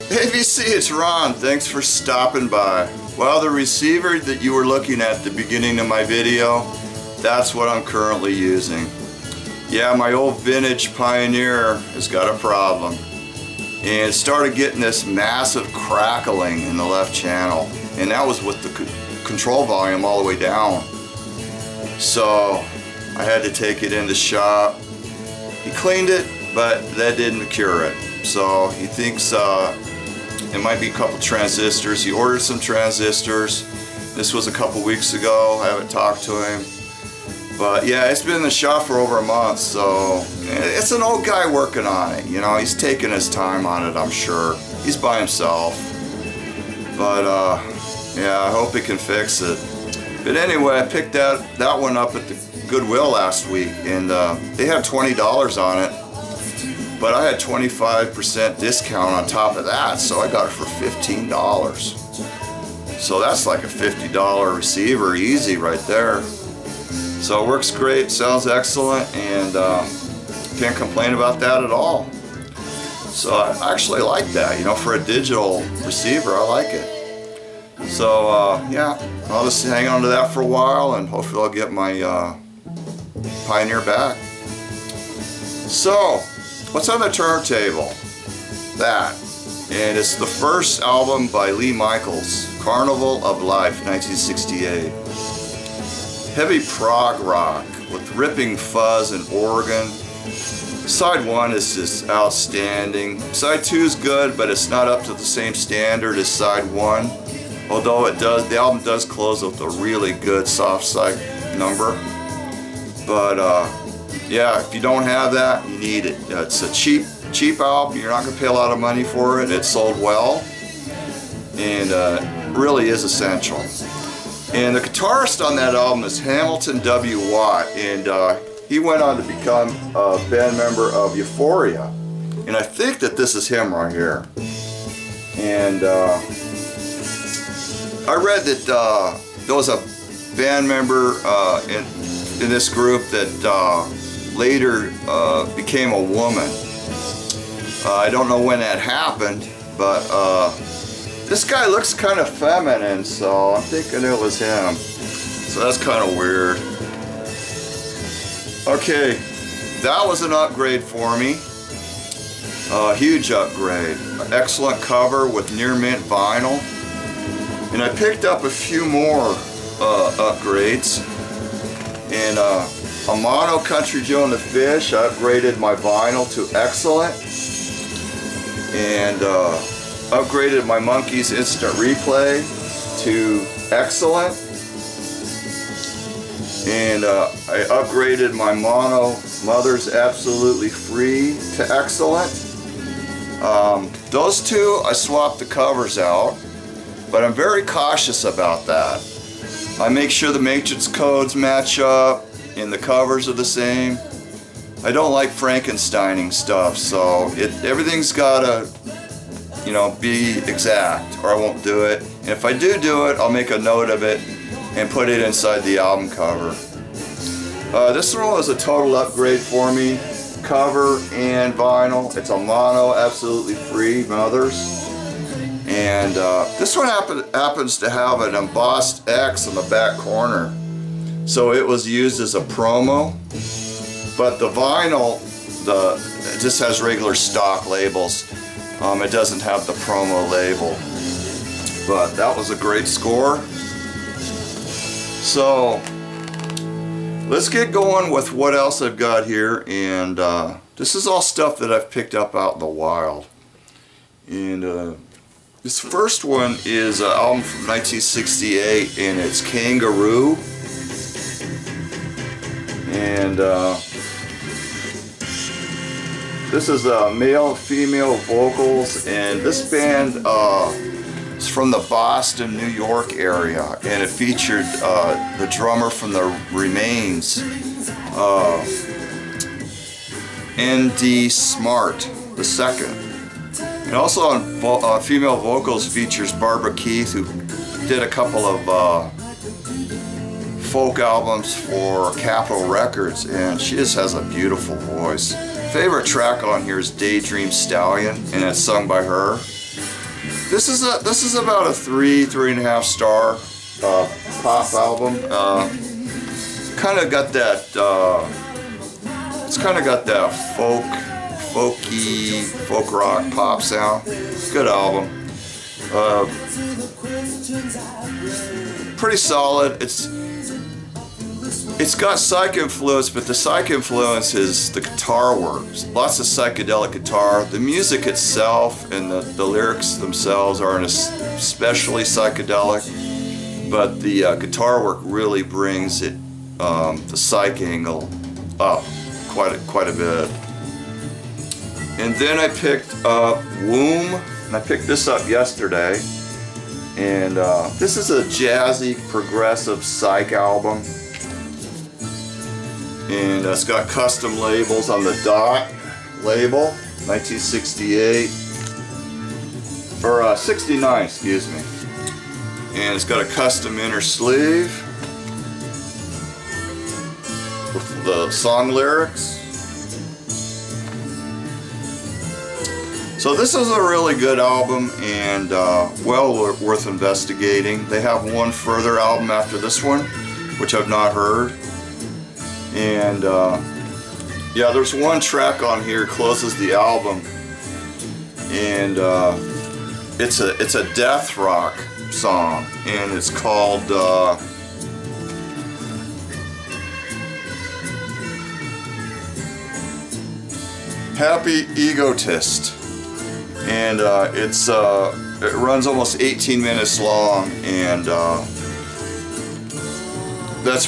Hey VC, it's Ron. Thanks for stopping by. Well, the receiver that you were looking at the beginning of my video, that's what I'm currently using. Yeah, my old vintage Pioneer has got a problem. And it started getting this massive crackling in the left channel. And that was with the control volume all the way down. So I had to take it in the shop. He cleaned it, but that didn't cure it. So he thinks it might be a couple transistors. He ordered some transistors. This was a couple weeks ago. I haven't talked to him. But yeah, it's been in the shop for over a month, so it's an old guy working on it. You know, he's taking his time on it, I'm sure. He's by himself. But yeah, I hope he can fix it. But anyway, I picked that one up at the Goodwill last week, and they had $20 on it. But I had 25% discount on top of that, so I got it for $15. So that's like a $50 receiver, easy right there. So it works great, sounds excellent, and can't complain about that at all. So I actually like that, you know, for a digital receiver, I like it. So yeah, I'll just hang on to that for a while, and hopefully I'll get my Pioneer back. So, what's on the turntable? That. And it's the first album by Lee Michaels, Carnival of Life, 1968. Heavy prog rock with ripping fuzz and organ. Side 1 is just outstanding. Side 2 is good, but it's not up to the same standard as Side 1. Although it does, the album does close with a really good soft side number. But yeah, if you don't have that, you need it. It's a cheap album. You're not going to pay a lot of money for it. It sold well, and really is essential. And the guitarist on that album is Hamilton W. Watt, and he went on to become a band member of Euphoria. And I think that this is him right here. And I read that there was a band member in this group that later became a woman. I don't know when that happened, but this guy looks kind of feminine, so I'm thinking it was him. So that's kind of weird. Okay, that was an upgrade for me. Huge upgrade. Excellent cover with near mint vinyl. And I picked up a few more upgrades. And a mono Country Joe and the Fish, I upgraded my vinyl to excellent. And upgraded my Monkees Instant Replay to excellent. And I upgraded my mono Mother's Absolutely Free to excellent. Those two, I swapped the covers out, but I'm very cautious about that. I make sure the matrix codes match up and the covers are the same. I don't like Frankensteining stuff, so everything's gotta, you know, be exact, or I won't do it. And if I do it, I'll make a note of it and put it inside the album cover. This one was a total upgrade for me, cover and vinyl. It's a mono, absolutely free Mothers. And this one happens to have an embossed X on the back corner. So it was used as a promo. But the vinyl, it just has regular stock labels. It doesn't have the promo label. But that was a great score. So let's get going with what else I've got here. And this is all stuff that I've picked up out in the wild. And this first one is an album from 1968, and it's Kangaroo. And this is male and female vocals, and this band is from the Boston, New York area, and it featured the drummer from the Remains, N.D. Smart II. And also on female vocals features Barbara Keith, who did a couple of folk albums for Capitol Records, and she just has a beautiful voice. Favorite track on here is Daydream Stallion, and it's sung by her. This is about a 3.5 star pop album. Kind of got that. It's kind of got that folky, folk rock pop sound. Good album. Pretty solid. It's got psych influence, but the psych influence is the guitar work. Lots of psychedelic guitar. The music itself and the lyrics themselves aren't especially psychedelic, but the guitar work really brings it, the psych angle up quite a bit. And then I picked up Womb, and I picked this up yesterday. And this is a jazzy, progressive psych album. And it's got custom labels on the Dot label, 1968, or 69, excuse me. And it's got a custom inner sleeve with the song lyrics. So this is a really good album and well worth investigating. They have one further album after this one, which I've not heard. And yeah, there's one track on here closes the album, and it's a death rock song, and it's called Happy Egotist, and it runs almost 18 minutes long, and that's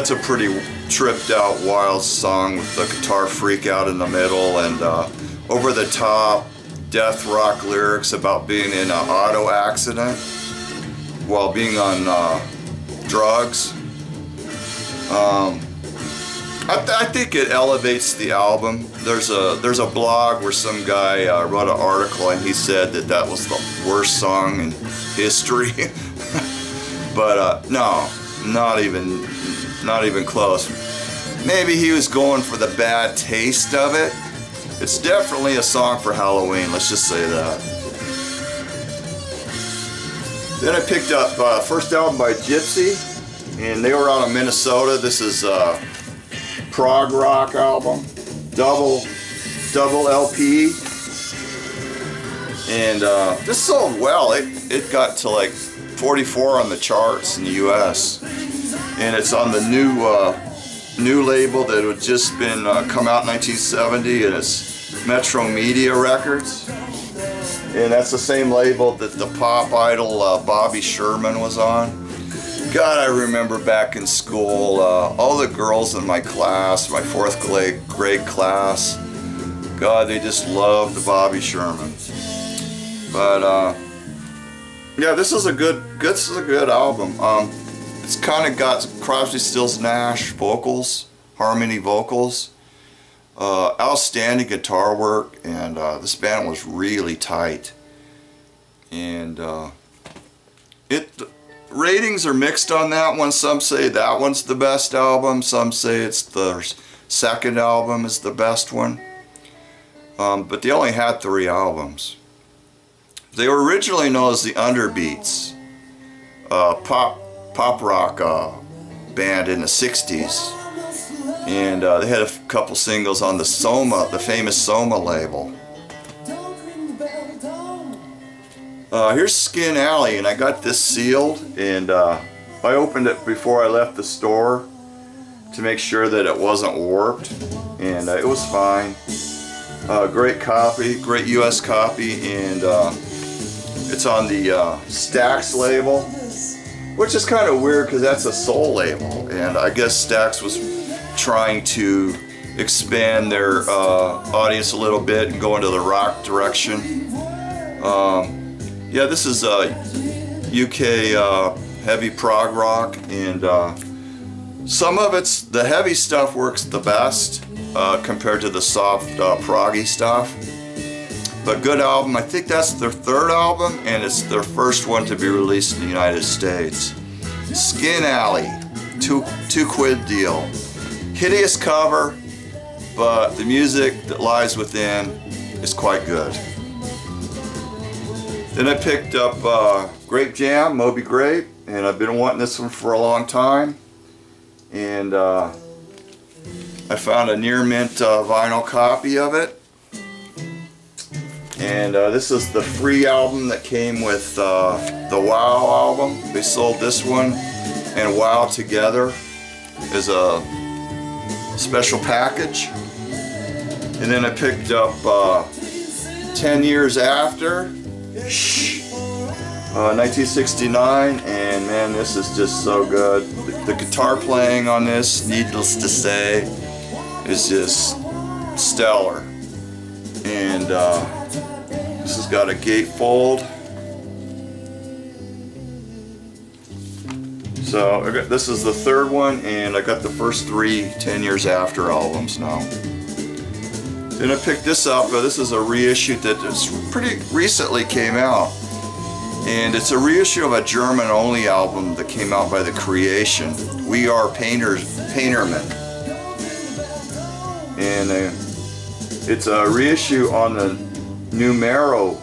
a pretty tripped out wild song with the guitar freak out in the middle, and over the top death rock lyrics about being in an auto accident while being on drugs. I think it elevates the album. There's a blog where some guy wrote an article, and he said that was the worst song in history. But no, not even close. Maybe he was going for the bad taste of it. It's definitely a song for Halloween, let's just say that. Then I picked up first album by Gipsy, and they were out of Minnesota. This is a prog rock album, double LP, and this sold well. It got to like 44 on the charts in the US, and it's on the new label that had just been come out in 1970, and it's Metro Media Records, and that's the same label that the pop idol Bobby Sherman was on. God, I remember back in school, all the girls in my class, my 4th grade class, God, they just loved the Bobby Sherman. But yeah, this is a good album. It's kind of got Crosby, Stills, Nash vocals, harmony vocals, outstanding guitar work, and this band was really tight. And ratings are mixed on that one. Some say that one's the best album. Some say it's the second album is the best one. But they only had 3 albums. They were originally known as the Underbeats, pop rock band in the 60s, and they had a couple singles on the famous Soma label. Here's Skin Alley, and I got this sealed, and I opened it before I left the store to make sure that it wasn't warped, and it was fine. Great copy, great US copy, and it's on the Stax label, which is kind of weird because that's a soul label, and I guess Stax was trying to expand their audience a little bit and go into the rock direction. Yeah, this is UK heavy prog rock, and some of the heavy stuff works the best compared to the soft proggy stuff. But good album. I think that's their 3rd album, and it's their first one to be released in the United States. Skin Alley, two quid deal. Hideous cover, but the music that lies within is quite good. Then I picked up Grape Jam, Moby Grape, and I've been wanting this one for a long time. And I found a near mint vinyl copy of it. And this is the free album that came with the WoW album. They sold this one and WoW together as a special package. And then I picked up 10 Years After, 1969, and man, this is just so good. The guitar playing on this, needless to say, is just stellar. And this has got a gatefold. So this is the third one, and I got the first 3 10 Years After albums now. Then I picked this up. This is a reissue that just pretty recently came out. And it's a reissue of a German-only album that came out by The Creation. We Are Paintermen. And it's a reissue on the Numero.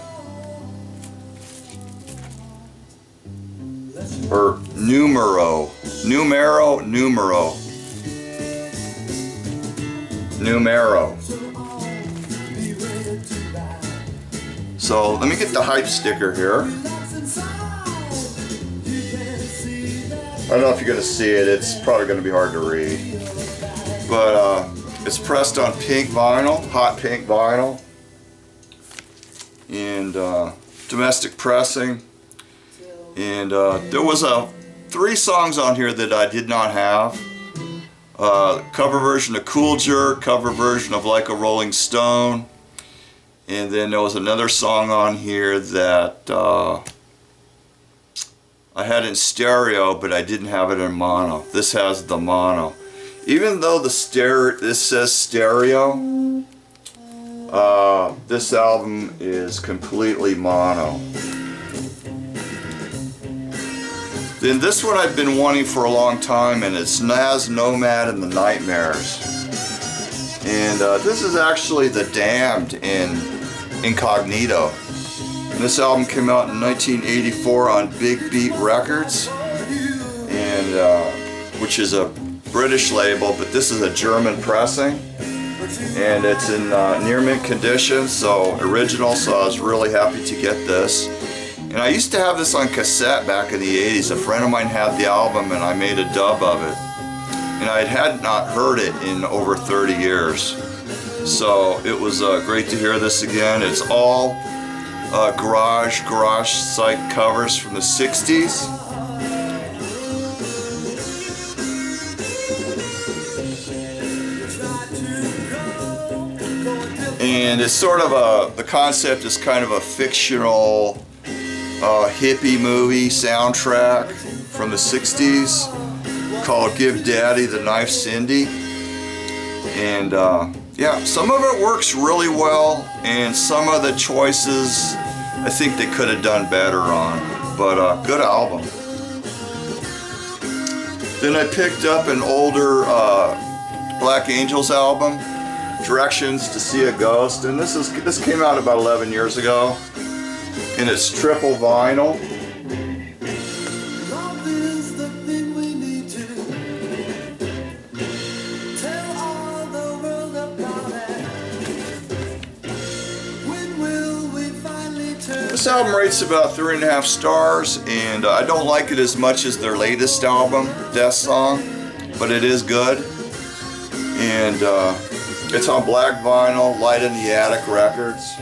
Or Numero. So let me get the hype sticker here. I don't know if you're going to see it, it's probably going to be hard to read. But it's pressed on pink vinyl, hot pink vinyl. And domestic pressing. And there was 3 songs on here that I did not have. Cover version of Cool Jerk, cover version of Like a Rolling Stone. And then there was another song on here that I had in stereo, but I didn't have it in mono. This has the mono. Even though this says stereo, this album is completely mono. Then this one I've been wanting for a long time, and it's Nas Nomad and the Nightmares. And this is actually The Damned in Incognito. And this album came out in 1984 on Big Beat Records, and which is a British label, but this is a German pressing. And it's in near mint condition, so original, so I was really happy to get this. And I used to have this on cassette back in the 80s. A friend of mine had the album and I made a dub of it. And I had not heard it in over 30 years. So it was great to hear this again. It's all garage site covers from the 60s. And it's sort of the concept is kind of a fictional hippie movie soundtrack from the 60s called Give Daddy the Knife Cindy. And yeah, some of it works really well, and some of the choices I think they could have done better on, but good album. Then I picked up an older Black Angels album, Directions to See a Ghost, and this came out about 11 years ago, and it's triple vinyl. This album rates about 3.5 stars, and I don't like it as much as their latest album, Death Song, but it is good. And it's on black vinyl, Light in the Attic Records.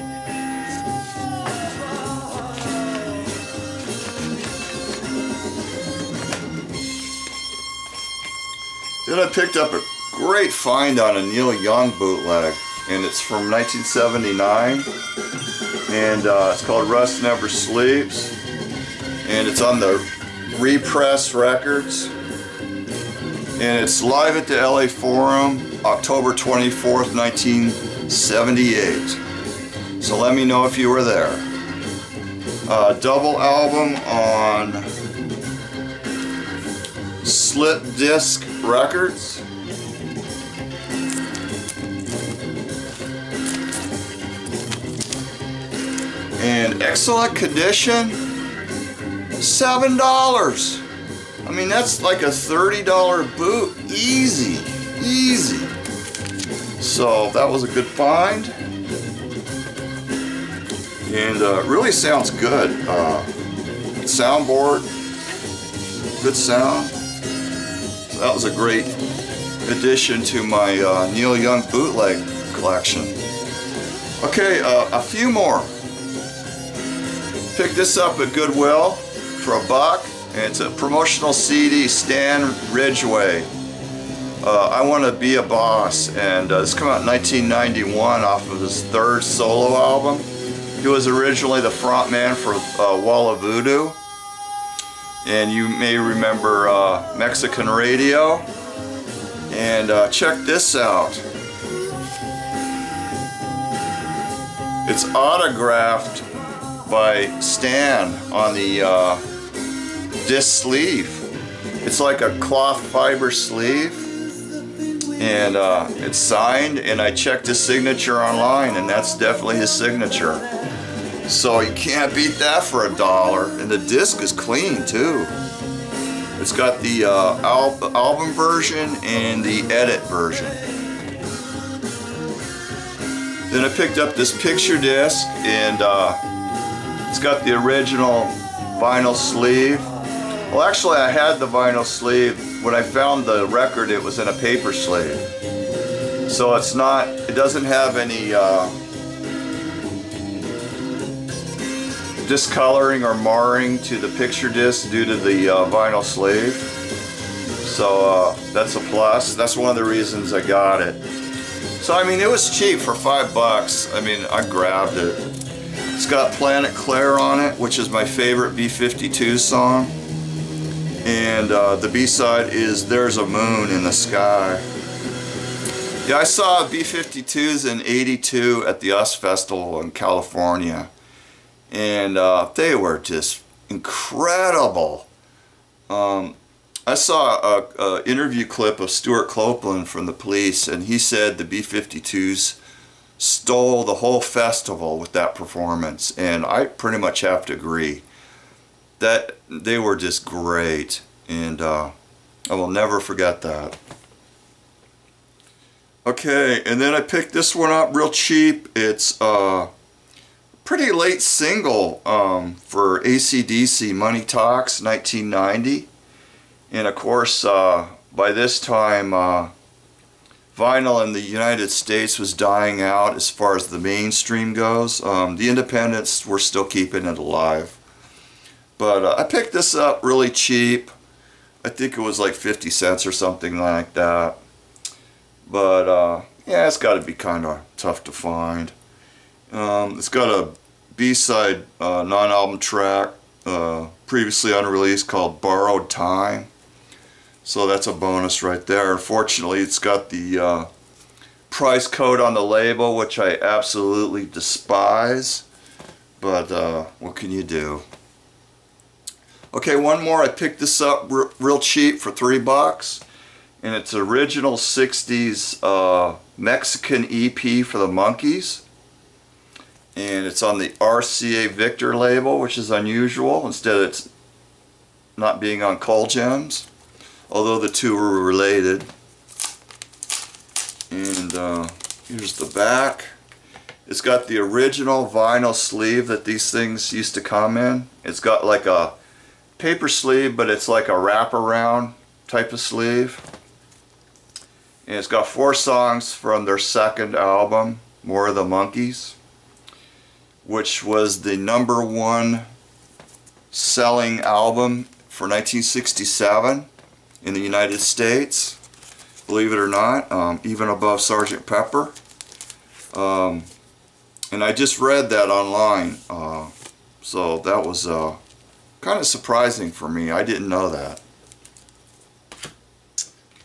Then I picked up a great find on a Neil Young bootleg, and it's from 1979. And it's called Rust Never Sleeps, and it's on the Repress Records, and it's live at the LA Forum, October 24th, 1978. So let me know if you were there. Double album on Slip Disc Records. And excellent condition, $7. I mean, that's like a $30 boot, easy, easy. So that was a good find, and really sounds good. Soundboard, good sound. So that was a great addition to my Neil Young bootleg collection. Okay, a few more. Picked this up at Goodwill for $1, and it's a promotional CD, Stan Ridgeway. I Want to Be a Boss, and this came out in 1991 off of his 3rd solo album. He was originally the frontman for Wall of Voodoo, and you may remember Mexican Radio. And check this out. It's autographed by Stan on the disc sleeve. It's like a cloth fiber sleeve, and it's signed, and I checked his signature online, and that's definitely his signature. So you can't beat that for $1, and the disc is clean too. It's got the album version and the edit version. Then I picked up this picture disc, and it's got the original vinyl sleeve. Well, actually, I had the vinyl sleeve. When I found the record, it was in a paper sleeve. So it doesn't have any discoloring or marring to the picture disc due to the vinyl sleeve. So that's a plus. That's one of the reasons I got it. So I mean, it was cheap for $5. I mean, I grabbed it. It's got Planet Claire on it, which is my favorite B-52 song. And the B-side is There's a Moon in the Sky. Yeah, I saw B-52s in '82 at the US Festival in California. And they were just incredible. I saw a interview clip of Stuart Copeland from the Police, and he said the B-52s stole the whole festival with that performance, and I pretty much have to agree that they were just great, and I will never forget that. Okay, and then I picked this one up real cheap. It's pretty late single for AC/DC, Money Talks, 1990. And of course, by this time, vinyl in the United States was dying out as far as the mainstream goes. The independents were still keeping it alive. But I picked this up really cheap. I think it was like 50 cents or something like that. But yeah, it's got to be kind of tough to find. It's got a B-side non-album track previously unreleased called Borrowed Time. So that's a bonus right there. Unfortunately, it's got the price code on the label, which I absolutely despise. But what can you do? Okay, one more. I picked this up real cheap for $3. And it's original 60s Mexican EP for the Monkees. And it's on the RCA Victor label, which is unusual. Instead, it's not being on Coal Gems, although the two were related. And here's the back. It's got the original vinyl sleeve that these things used to come in. It's got like a paper sleeve, but it's like a wraparound type of sleeve. And it's got 4 songs from their second album, More of the Monkees, which was the #1 selling album for 1967 in the United States, believe it or not, even above Sgt. Pepper. And I just read that online, so that was kind of surprising for me. I didn't know that.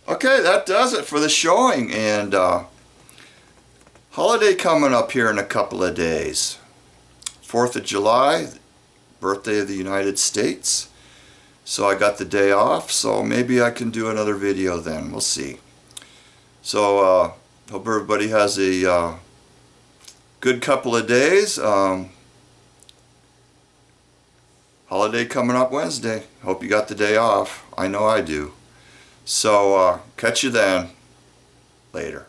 Okay, that does it for the showing, and holiday coming up here in a couple of days. 4th of July, birthday of the United States. So I got the day off, so maybe I can do another video then. We'll see. So hope everybody has a good couple of days. holiday coming up Wednesday. Hope you got the day off. I know I do. So catch you then. Later.